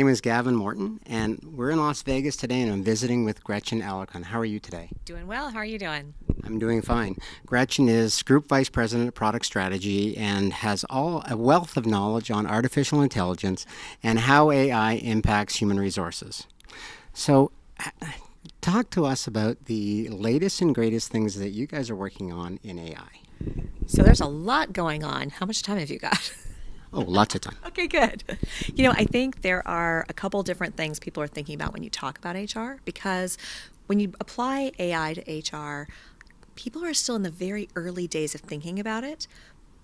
is Gavin Morton, and we're in Las Vegas today, and I'm visiting with Gretchen Alarcon. How are you today? Doing well. How are you doing? I'm doing fine. Gretchen is Group Vice President of Product Strategy and has a wealth of knowledge on artificial intelligence and how AI impacts human resources. So, talk to us about the latest and greatest things that you guys are working on in AI. So there's a lot going on. How much time have you got? Oh, lots of time. Okay, good. I think there are a couple different things people are thinking about when you talk about HR, because when you apply AI to HR, people are still in the very early days of thinking about it,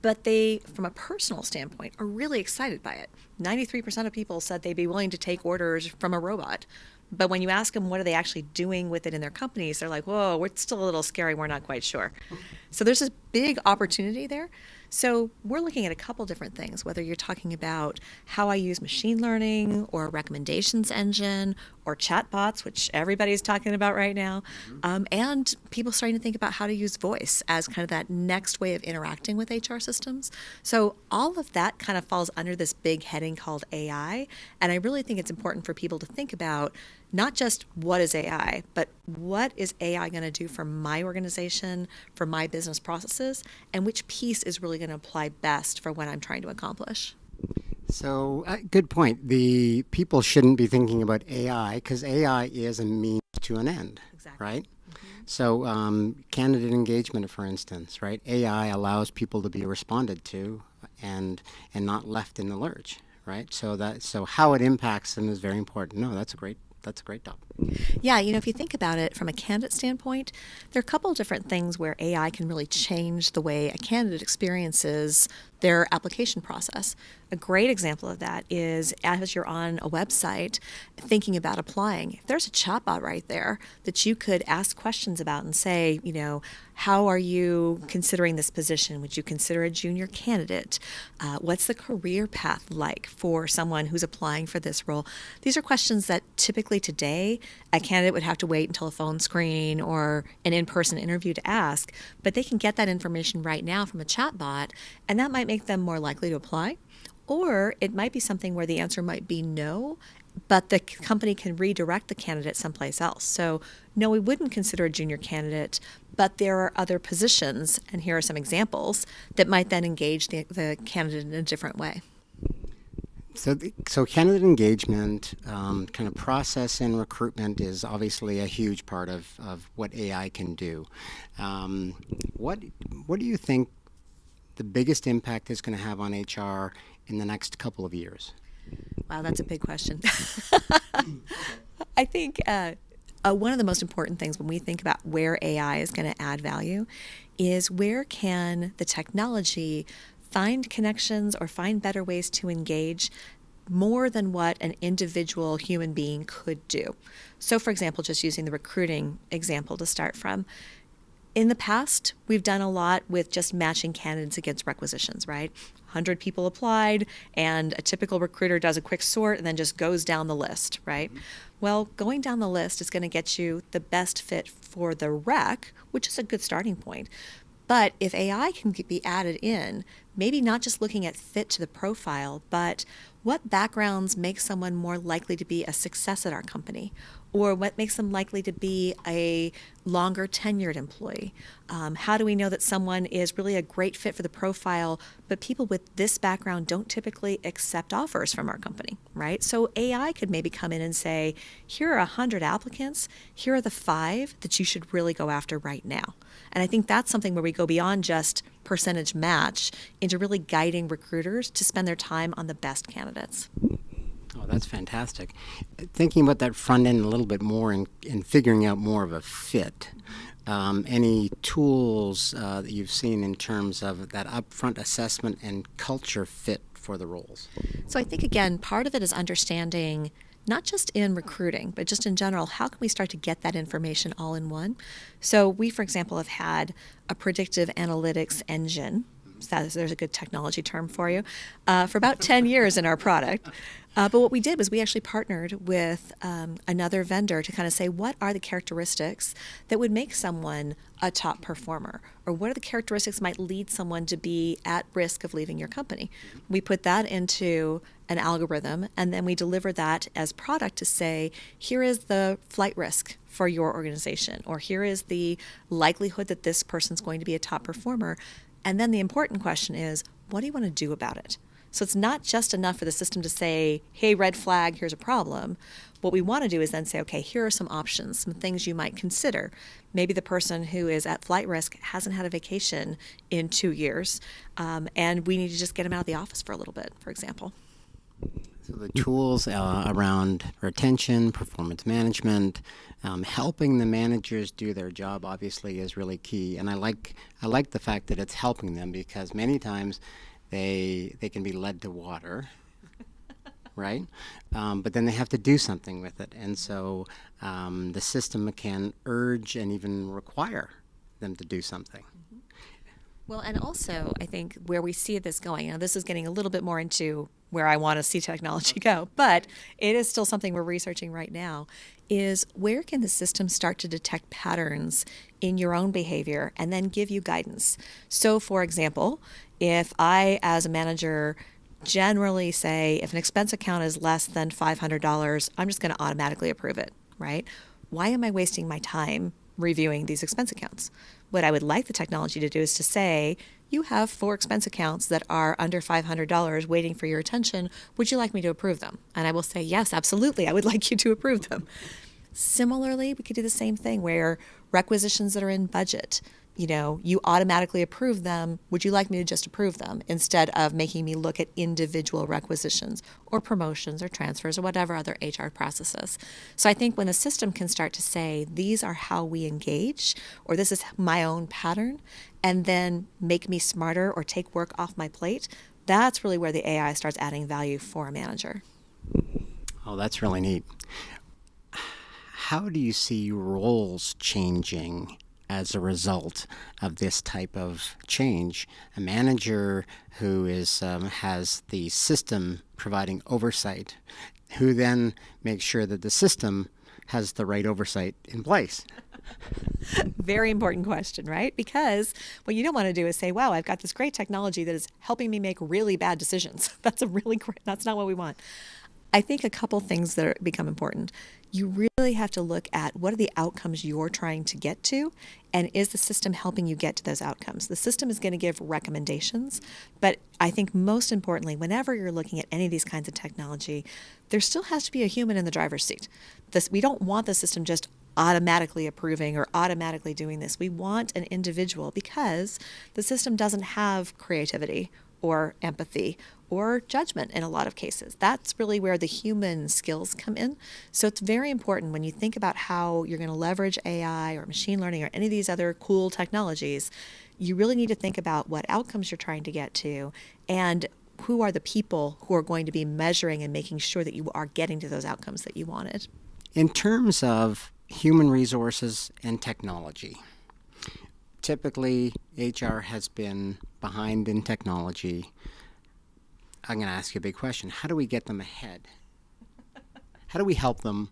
but they, from a personal standpoint, are really excited by it. 93% of people said they'd be willing to take orders from a robot. But when you ask them what are they actually doing with it in their companies, they're like, whoa, we're still a little scary. We're not quite sure. So there's this big opportunity there. So we're looking at a couple different things, whether you're talking about how I use machine learning or a recommendations engine or chatbots, which everybody's talking about right now, and people starting to think about how to use voice as kind of that next way of interacting with HR systems. So all of that kind of falls under this big heading called AI. And I really think it's important for people to think about not just what is AI, but what is AI going to do for my organization, for my business processes, and which piece is really going to apply best for what I'm trying to accomplish. So, good point. The people shouldn't be thinking about AI because AI is a means to an end, Exactly. right? So, candidate engagement, for instance, right? AI allows people to be responded to and not left in the lurch, right? So how it impacts them is very important. No, that's a great topic. Yeah, if you think about it from a candidate standpoint, there are a couple of different things where AI can really change the way a candidate experiences their application process. A great example of that is as you're on a website thinking about applying, if there's a chatbot right there that you could ask questions about and say, how are you considering this position? Would you consider a junior candidate? What's the career path like for someone who's applying for this role? These are questions that typically today a candidate would have to wait until a phone screen or an in-person interview to ask, but they can get that information right now from a chatbot, and that might make them more likely to apply. Or it might be something where the answer might be no, but the company can redirect the candidate someplace else. So no, we wouldn't consider a junior candidate, but there are other positions, and here are some examples, that might then engage the candidate in a different way. So candidate engagement, kind of process and recruitment is obviously a huge part of what AI can do. What do you think the biggest impact is going to have on HR in the next couple of years? Wow, that's a big question. I think one of the most important things when we think about where AI is going to add value is where can the technology find connections or find better ways to engage more than what an individual human being could do. So, for example, just using the recruiting example to start from, in the past, we've done a lot with just matching candidates against requisitions, right? 100 people applied, and a typical recruiter does a quick sort and then just goes down the list, right? Well, going down the list is going to get you the best fit for the rec, which is a good starting point. But if AI can be added in, maybe not just looking at fit to the profile, but what backgrounds make someone more likely to be a success at our company, or what makes them likely to be a longer tenured employee? How do we know that someone is really a great fit for the profile, but people with this background don't typically accept offers from our company, right? So AI could maybe come in and say, here are 100 applicants, here are the 5 that you should really go after right now. And I think that's something where we go beyond just percentage match into really guiding recruiters to spend their time on the best candidates. Oh, that's fantastic. Thinking about that front end a little bit more and figuring out more of a fit. Any tools that you've seen in terms of that upfront assessment and culture fit for the roles? So I think, again, part of it is understanding, not just in recruiting, but just in general, how can we start to get that information all in one? So we, for example, have had a predictive analytics engine there's a good technology term for you, for about 10 years in our product. But what we did was we actually partnered with another vendor to kind of say, what are the characteristics that would make someone a top performer? Or what are the characteristics that might lead someone to be at risk of leaving your company? We put that into an algorithm, and then we deliver that as product to say, here is the flight risk for your organization, or here is the likelihood that this person's going to be a top performer. And then the important question is, what do you want to do about it? So it's not just enough for the system to say, hey, red flag, here's a problem. What we want to do is then say, okay, here are some options, some things you might consider. Maybe the person who is at flight risk hasn't had a vacation in 2 years, and we need to just get them out of the office for a little bit, for example. So the tools around retention, performance management, helping the managers do their job obviously is really key. And I like the fact that it's helping them, because many times they can be led to water, right? But then they have to do something with it. And so the system can urge and even require them to do something. Well, and also, I think where we see this going, now this is getting a little bit more into where I want to see technology go, but it is still something we're researching right now, is where can the system start to detect patterns in your own behavior and then give you guidance? So, for example, if I, as a manager, generally say if an expense account is less than $500, I'm just going to automatically approve it, right? Why am I wasting my time reviewing these expense accounts? What I would like the technology to do is to say, you have 4 expense accounts that are under $500 waiting for your attention. Would you like me to approve them? And I will say, yes, absolutely. I would like you to approve them. Similarly, we could do the same thing where requisitions that are in budget, you automatically approve them. Would you like me to just approve them instead of making me look at individual requisitions or promotions or transfers or whatever other HR processes? So I think when the system can start to say, these are how we engage, or this is my own pattern, and then make me smarter or take work off my plate, that's really where the AI starts adding value for a manager. Oh, that's really neat. How do you see roles changing as a result of this type of change? A manager who has the system providing oversight, who then makes sure that the system has the right oversight in place. Very important question, right? Because what you don't want to do is say, wow, I've got this great technology that is helping me make really bad decisions. That's not what we want. I think a couple things that become important. You really have to look at what are the outcomes you're trying to get to, and is the system helping you get to those outcomes? The system is going to give recommendations, but I think most importantly, whenever you're looking at any of these kinds of technology, there still has to be a human in the driver's seat. We don't want the system just automatically approving or automatically doing this. We want an individual, because the system doesn't have creativity or empathy or judgment in a lot of cases. That's really where the human skills come in. So it's very important when you think about how you're going to leverage AI or machine learning or any of these other cool technologies, you really need to think about what outcomes you're trying to get to and who are the people who are going to be measuring and making sure that you are getting to those outcomes that you wanted. In terms of human resources and technology, typically HR has been behind in technology. I'm going to ask you a big question. How do we get them ahead? How do we help them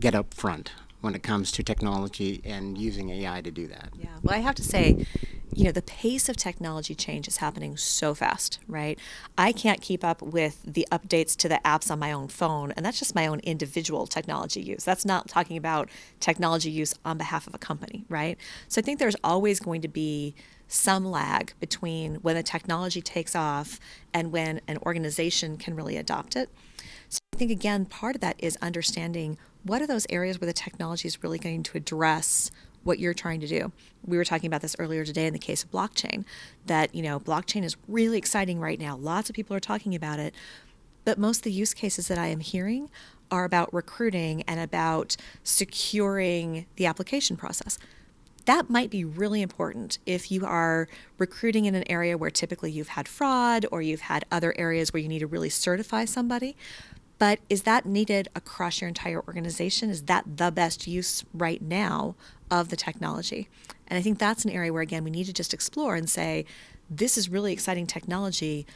get up front when it comes to technology and using AI to do that? Yeah, well, I have to say, the pace of technology change is happening so fast, right? I can't keep up with the updates to the apps on my own phone, and that's just my own individual technology use. That's not talking about technology use on behalf of a company, right? So I think there's always going to be some lag between when the technology takes off and when an organization can really adopt it. So I think, again, part of that is understanding what are those areas where the technology is really going to address what you're trying to do. We were talking about this earlier today in the case of blockchain, that, blockchain is really exciting right now. Lots of people are talking about it, but most of the use cases that I am hearing are about recruiting and about securing the application process. That might be really important if you are recruiting in an area where typically you've had fraud or you've had other areas where you need to really certify somebody. But is that needed across your entire organization? Is that the best use right now of the technology? And I think that's an area where, again, we need to just explore and say, this is really exciting technology,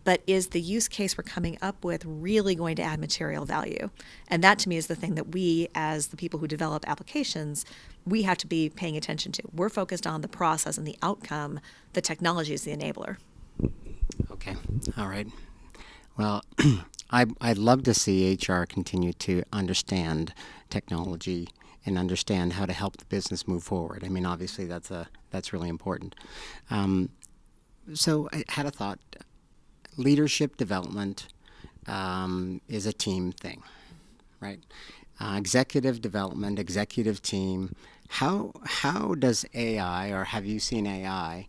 but is the use case we're coming up with really going to add material value? And that to me is the thing that we, as the people who develop applications, we have to be paying attention to. We're focused on the process and the outcome. The technology is the enabler. Okay. All right. Well, I'd love to see HR continue to understand technology and understand how to help the business move forward. I mean, obviously, that's really important. So I had a thought. Leadership development is a team thing, right? Executive development, executive team. How does AI, or have you seen AI,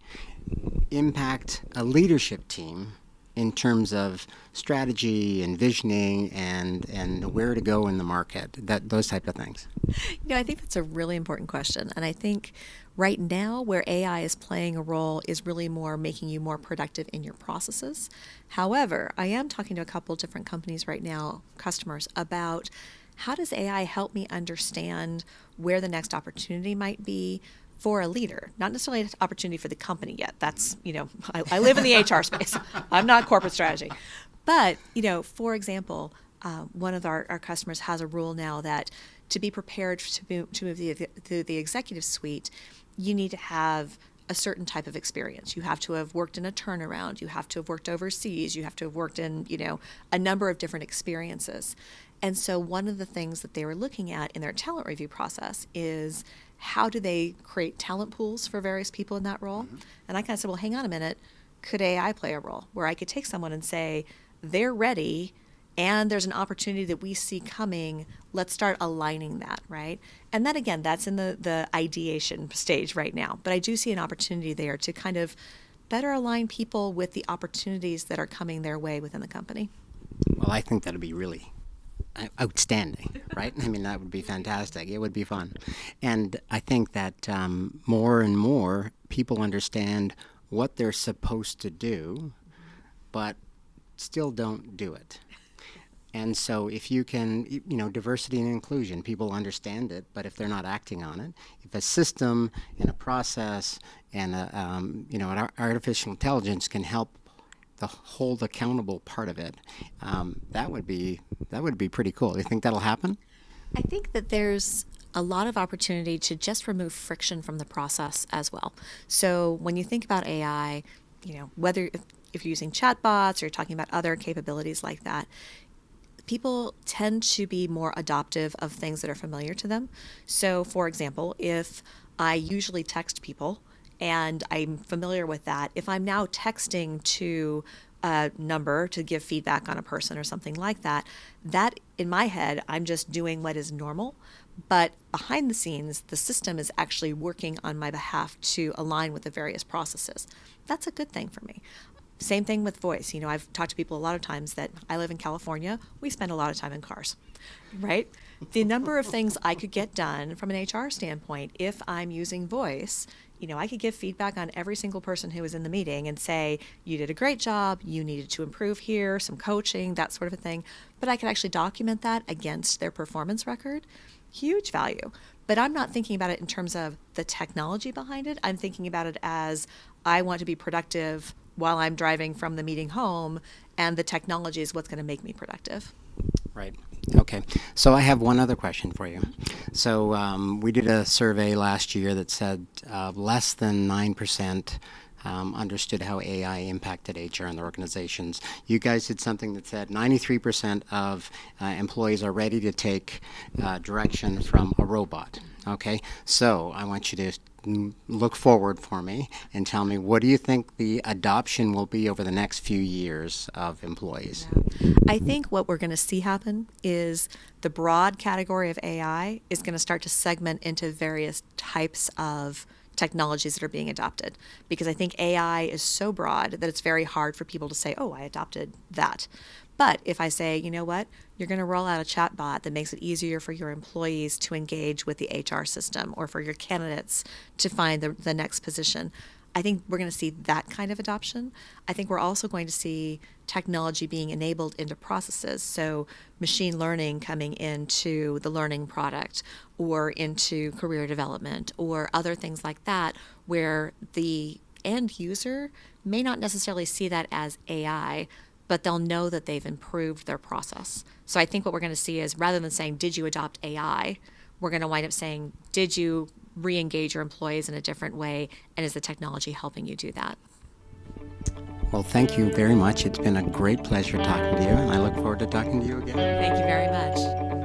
impact a leadership team in terms of strategy and visioning and where to go in the market, those type of things? I think that's a really important question. And I think right now where AI is playing a role is really more making you more productive in your processes. However, I am talking to a couple different companies right now, customers, about how does AI help me understand where the next opportunity might be for a leader, not necessarily an opportunity for the company yet. That's, I live in the HR space. I'm not corporate strategy. But, for example, one of our customers has a rule now that to be prepared to move to the executive suite, you need to have a certain type of experience. You have to have worked in a turnaround. You have to have worked overseas. You have to have worked in, a number of different experiences. And so one of the things that they were looking at in their talent review process is how do they create talent pools for various people in that role? Mm-hmm. And I kind of said, well, hang on a minute. Could AI play a role where I could take someone and say, they're ready and there's an opportunity that we see coming, let's start aligning that, right? And then again, that's in the ideation stage right now. But I do see an opportunity there to kind of better align people with the opportunities that are coming their way within the company. Well, I think that'll be really outstanding, right? I mean, that would be fantastic. It would be fun. And I think that more and more people understand what they're supposed to do, but still don't do it. And so if you can, diversity and inclusion, people understand it, but if they're not acting on it, if a system and a process and an artificial intelligence can help the hold accountable part of it, that would be pretty cool. Do you think that'll happen? I think that there's a lot of opportunity to just remove friction from the process as well. So when you think about AI, whether if you're using chatbots or you're talking about other capabilities like that, people tend to be more adoptive of things that are familiar to them. So, for example, if I usually text people and I'm familiar with that, if I'm now texting to a number to give feedback on a person or something like that, that in my head, I'm just doing what is normal. But behind the scenes, the system is actually working on my behalf to align with the various processes. That's a good thing for me. Same thing with voice. I've talked to people a lot of times that I live in California. We spend a lot of time in cars, right? The number of things I could get done from an HR standpoint if I'm using voice, I could give feedback on every single person who was in the meeting and say, you did a great job, you needed to improve here, some coaching, that sort of a thing. But I could actually document that against their performance record. Huge value. But I'm not thinking about it in terms of the technology behind it. I'm thinking about it as I want to be productive while I'm driving from the meeting home, and the technology is what's going to make me productive. Right. Okay. So I have one other question for you. So we did a survey last year that said less than 9% understood how AI impacted HR in their organizations. You guys did something that said 93% of employees are ready to take direction from a robot. Okay. So I want you to look forward for me and tell me, what do you think the adoption will be over the next few years of employees? Yeah. I think what we're going to see happen is the broad category of AI is going to start to segment into various types of technologies that are being adopted, because I think AI is so broad that it's very hard for people to say, oh, I adopted that. But if I say, you know what, you're going to roll out a chatbot that makes it easier for your employees to engage with the HR system or for your candidates to find the next position, I think we're going to see that kind of adoption. I think we're also going to see technology being enabled into processes. So machine learning coming into the learning product or into career development or other things like that, where the end user may not necessarily see that as AI, but they'll know that they've improved their process. So I think what we're going to see is, rather than saying, did you adopt AI, we're going to wind up saying, did you re-engage your employees in a different way, and is the technology helping you do that? Well, thank you very much. It's been a great pleasure talking to you, and I look forward to talking to you again. Thank you very much.